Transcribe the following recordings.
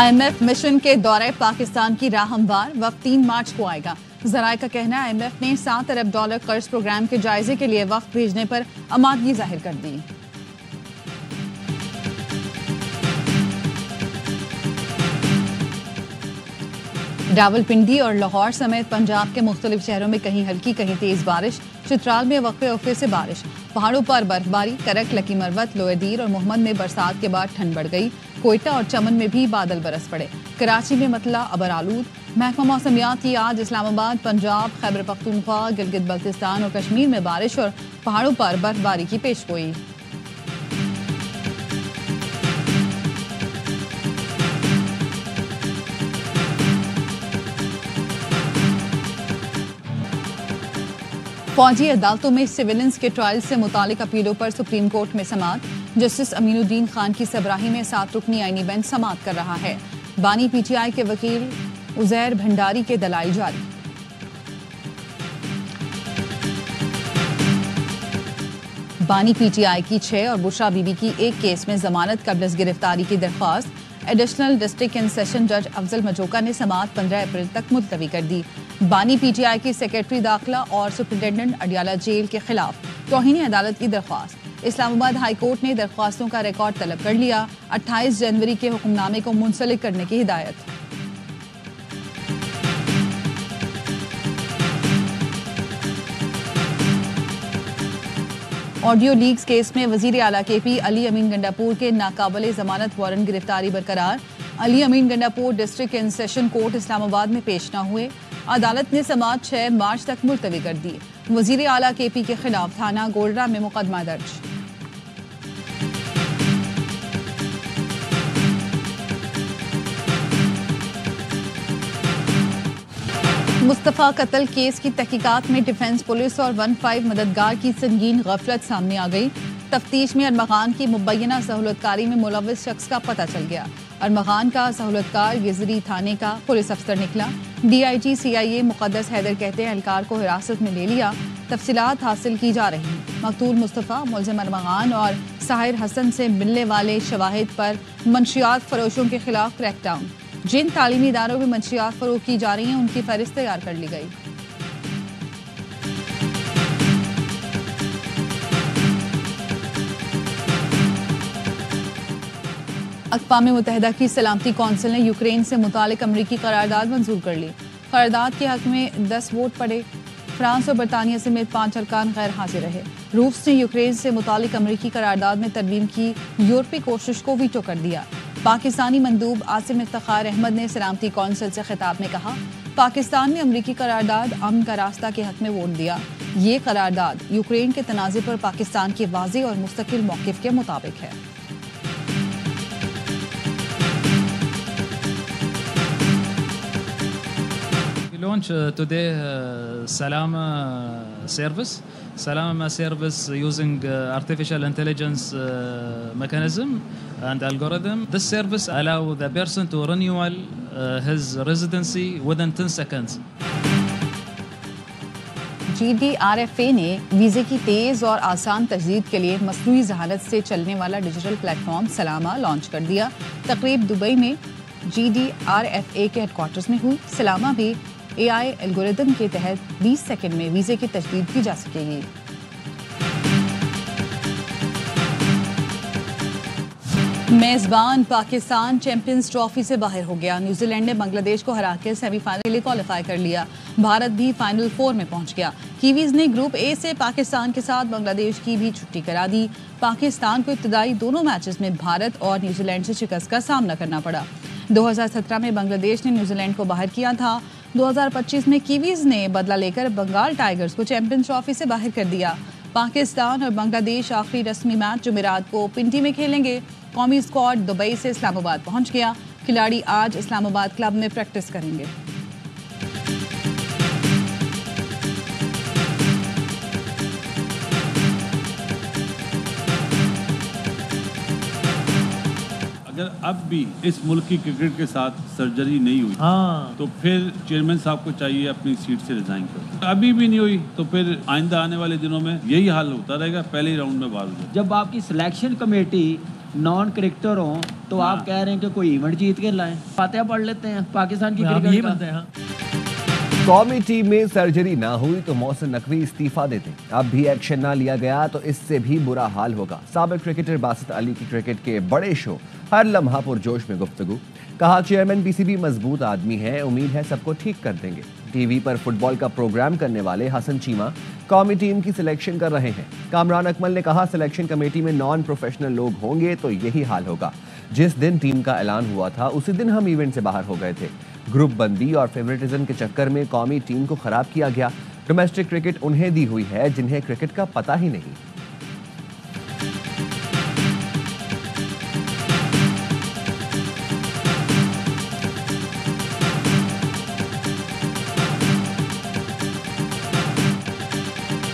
IMF mission के दौरे पाकिस्तान की राह हमवार। वक्त 3 मार्च को आएगा। जराये का कहना है IMF ने $7 अरब कर्ज प्रोग्राम के जायजे के लिए वक्त भेजने पर आमादगी जाहिर कर दी। रावलपिंडी और लाहौर समेत पंजाब के मुख्तलिफ शहरों में कहीं हल्की कहीं तेज बारिश। चित्राल में वक्फे से बारिश। पहाड़ों पर बर्फबारी। करक, लकी मरवत, लोअरदीर और मोहम्मद में बरसात के बाद ठंड बढ़ गई। कोयटा और चमन में भी बादल बरस पड़े। कराची में मतला अबर आलूद। महकमा मौसमियात की आज इस्लामाबाद, पंजाब, खैबर पख्तूनख्वा, गिलगित बल्तिस्तान और कश्मीर में बारिश और पहाड़ों पर बर्फबारी की पेशगोई। फौजी अदालतों में सिविलियंस के ट्रायल से मुतालिक अपीलों पर सुप्रीम कोर्ट में समाअत। जस्टिस अमीनुद्दीन खान की सरबराही में 7 रुकनी आईनी बेंच समाअत कर रहा है। बानी PTI के वकील उजैर भंडारी के दलाइल जारी। बानी PTI की 6 और बुशरा बीबी की 1 केस में जमानत कबल गिरफ्तारी की दरख्वास्त एडिशनल डिस्ट्रिक्ट एंड सेशन जज अफजल मजोका ने समाअत 15 अप्रैल तक मुलतवी कर दी। बानी PTI की सेक्रेटरी दाखिला और सुप्रिंटेंडेंट अडियाला जेल के खिलाफ तौहीन अदालत की दरख्वास्त। इस्लामाबाद हाई कोर्ट ने दरख्वास्तों का रिकॉर्ड तलब कर लिया। 28 जनवरी के हुक्मनामे को मुंसलिक करने की हिदायत। ऑडियो लीक्स केस में वजीर आला KP अली अमीन गंडापुर के नाकाबिले जमानत वारंट गिरफ्तारी बरकरार। Ali Amin Gandapur district and session court Islamabad में पेश न हुए। अदालत ने समाअत 6 मार्च तक मुलतवी कर दी। वजीर आला KP के खिलाफ थाना गोलरा में मुकदमा दर्ज। मुस्तफ़ा कत्ल केस की तहकीकात में डिफेंस पुलिस और 15 मददगार की संगीन गफलत सामने आ गई। तफ्तीश में अरमगान की मुबैना सहूलतकारी में मुलव्वस शख्स का पता चल गया। अरमगान का सहूलतकार गिजरी थाने का पुलिस अफसर निकला। DIG CIA मुक़द्दस हैदर कहते हैं एहलकार को हिरासत में ले लिया। तफसीलात हासिल की जा रही हैं। मकतूल मुस्तफ़ा, मुलज़िम अरमगान और साहिर हसन से मिलने वाले शवाहिद पर मंशियात फरोशों के खिलाफ क्रैकडाउन। जिन तालीमी इदारों में मंशियात फरोख्त की जा रही हैं उनकी फहरिस्त तैयार कर ली गई। अक़वाम मुत्तहिदा की सलामती कौंसिल ने यूक्रेन से मुतालिक अमरीकी करारदाद मंजूर कर ली। करारदाद के हक में 10 वोट पड़े। फ्रांस और बरतानिया समेत 5 अरकान गैर हाजिर रहे। रूस ने यूक्रेन से मुतालिक अमरीकी करारदाद में तरमीम की यूरोपीय कोशिश को वीटो कर दिया। पाकिस्तानी मंदूब आसिम इफ्तिखार अहमद ने सलामती कौंसिल से खिताब में कहा, पाकिस्तान ने अमरीकी करारदाद अमन का रास्ता के हक में वोट दिया। ये करारदाद यूक्रेन के तनाज़े पर पाकिस्तान के वाज़ेह और मुस्तकिल मौक़िफ़ के मुताबिक है। launch today Salama service. Salama service using artificial intelligence mechanism and algorithm. This service allow the person to renewal his residency within 10 seconds. GDRFA ने वीज़े की तेज़ और आसान तजदीद के लिए मसनूई ज़हानत से चलने वाला डिजिटल प्लेटफॉर्म सलामा लॉन्च कर दिया। तकरीब दुबई में GDRFA के हेडक्वार्टर्स में हुई। सलामा भी AI एल्गोरिदम के तहत 20 सेकंड में वीज़े की तजदीद की जा सकेगी। मेज़बान पाकिस्तान चैंपियंस ट्रॉफी से बाहर हो गया। न्यूजीलैंड ने बांग्लादेश को हराकर सेमीफाइनल के लिए क्वालिफाई कर लिया। भारत भी फाइनल 4 में पहुंच गया। कीवीज ने ग्रुप A से पाकिस्तान के साथ बांग्लादेश की भी छुट्टी करा दी। पाकिस्तान को इब्तदाई दोनों मैचेस में भारत और न्यूजीलैंड से शिकस्त का सामना करना पड़ा। 2017 में बांग्लादेश ने न्यूजीलैंड को बाहर किया था। 2025 में कीवीज ने बदला लेकर बंगाल टाइगर्स को चैंपियंस ट्रॉफी से बाहर कर दिया। पाकिस्तान और बांग्लादेश आखिरी रस्मी मैच जुमेरात को पिंडी में खेलेंगे। कौमी स्क्वाड दुबई से इस्लामाबाद पहुंच गया। खिलाड़ी आज इस्लामाबाद क्लब में प्रैक्टिस करेंगे। अगर अब भी इस मुल्क की क्रिकेट के साथ सर्जरी नहीं हुई तो फिर चेयरमैन साहब को चाहिए अपनी सीट से रिजाइन कर। अभी भी नहीं हुई तो फिर आइंदा आने वाले दिनों में यही हाल होता रहेगा, पहले ही राउंड में बाहर हो। जब आपकी सिलेक्शन कमेटी नॉन क्रिकेटर हो तो आप कह रहे हैं कि कोई इवेंट जीत के लाएं। फातिहा पढ़ लेते हैं पाकिस्तान की क्रिकेट का। कौमी टीम में सर्जरी ना हुई तो मोहसिन नकवी इस्तीफा देते। अब भी एक्शन ना लिया गया तो इससे भी बुरा हाल होगा। साबिक क्रिकेटर बासित अली की क्रिकेट के बड़े शो हर लम्हा पुरजोश में गुफ्तगू। कहा चेयरमैन पीसीबी मजबूत आदमी है, उम्मीद है सबको ठीक कर देंगे। टीवी पर फुटबॉल का प्रोग्राम करने वाले हसन चीमा कौमी टीम की सिलेक्शन कर रहे हैं। कामरान अकमल ने कहा सिलेक्शन कमेटी में नॉन प्रोफेशनल लोग होंगे तो यही हाल होगा। जिस दिन टीम का ऐलान हुआ था उसी दिन हम इवेंट से बाहर हो गए थे। ग्रुप बंदी और फेवरेटिज्म के चक्कर में कौमी टीम को खराब किया गया। डोमेस्टिक क्रिकेट उन्हें दी हुई है जिन्हें क्रिकेट का पता ही नहीं।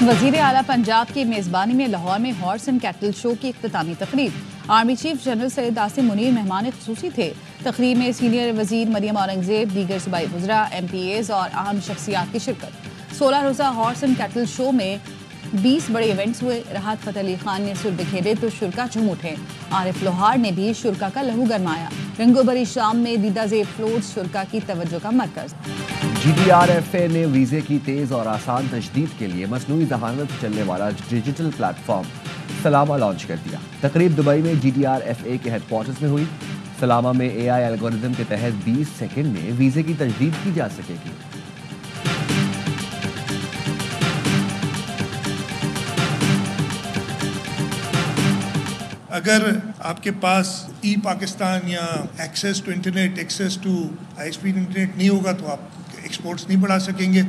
वजीर आला पंजाब की मेजबानी में लाहौर में हॉर्स एंड कैटल शो की इख्तितामी तकरीब। Army chief general Syed Asim Munir मेहमान खुसूसी थे। तकरीब में सीनियर वजीर मरियम औरंगजेब, दीगर सूबाई वज़रा, MPAs और अहम शख्सियात की शिरकत। 16 रोज़ा हॉर्स एंड कैटल शो में 20 बड़े इवेंट्स हुए। राहत फ़तेह अली खान ने सुर बिखेरे तो शुरका झूम उठे। आरिफ लोहार ने भी शुरका का लहू गरमाया। रंगो भरी शाम में दीदा ज़ेब फ्लोट्स शुरका की तवज्जो का मरकज। GDRFA ने वीज़े की तेज़ और आसान तजदीद के लिए मसनूई ज़हानत से चलने वाला डिजिटल प्लेटफॉर्म सलामा लॉन्च कर दिया। तकरीब दुबई में GDRFA के हेडक्वार्टर्स में हुई। सलामा में AI एल्गोरिदम के तहत 20 सेकंड में वीज़े की तजदीद की जा सकेगी। अगर आपके पास ई-पाकिस्तान या access to internet, access to high speed internet नहीं होगा तो आप एक्सपोर्ट्स नहीं बढ़ा सकेंगे।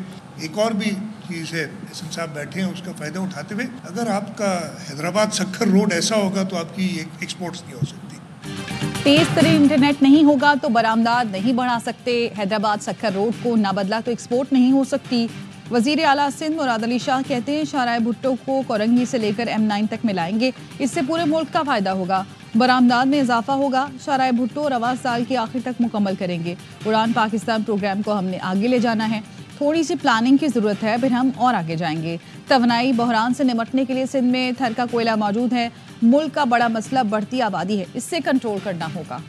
एक और भी चीज़ है, एसएम साहब बैठे हैं, उसका फ़ायदा उठाते हुए अगर आपका हैदराबाद सक्खर रोड ऐसा होगा तो आपकी एक्सपोर्ट्स नहीं हो सकती। तेज तरीन इंटरनेट नहीं होगा तो बरामदात नहीं बढ़ा सकते। हैदराबाद सक्खर रोड को ना बदला तो एक्सपोर्ट नहीं हो सकती। वजीर आला सिंध मुराद अली शाह कहते हैं शाहराह भुट्टो को कोरंगी से लेकर M9 तक मिलाएंगे, इससे पूरे मुल्क का फायदा होगा। बरामदात में इजाफा होगा। शाहराह भुट्टो रवा साल के आखिर तक मुकम्मल करेंगे। उड़ान पाकिस्तान प्रोग्राम को हमने आगे ले जाना है। थोड़ी सी प्लानिंग की जरूरत है, फिर हम और आगे जाएंगे। तवानाई बहरान से निपटने के लिए सिंध में थर का कोयला मौजूद है। मुल्क का बड़ा मसला बढ़ती आबादी है, इससे कंट्रोल करना होगा।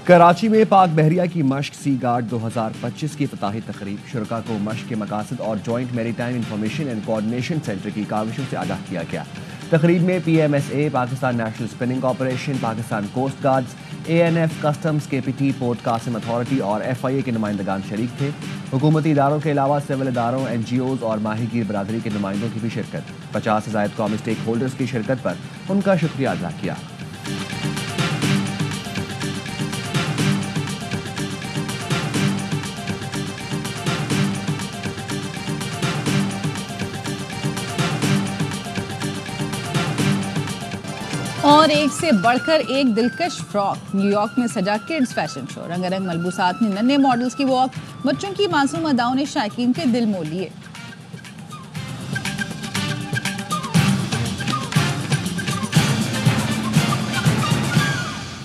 कराची में पाक बहरिया की मश्क सी गार्ड 2025 की इफ्तिताही तकरीब। शुरका को मश्क के मकासद और joint maritime information and coordination centre की काविशों से आगाह किया गया। तकरीब में PMSA, Pakistan national spinning corporation, Pakistan coast guards, ANF, customs, KPT, port Qasim authority और FIA के नुमाइंदगान शरीक थे। हुकूमती इदारों के अलावा सिविल इदारों, NGOs और माहीगीर बरादरी के नुमाइंदों की भी शिरकत। 50 से ज़ायद कौमी स्टेक होल्डर्स की शिरकत पर उनका शुक्रिया अदा किया। और एक से बढ़कर एक दिलकश फ्रॉक। न्यूयॉर्क में सजा किड्स फैशन शो। रंगारंग मलबूसात में नन्हे मॉडल्स की वॉक। बच्चों की मासूम अदाओं ने शायकीन के दिल मोह लिए।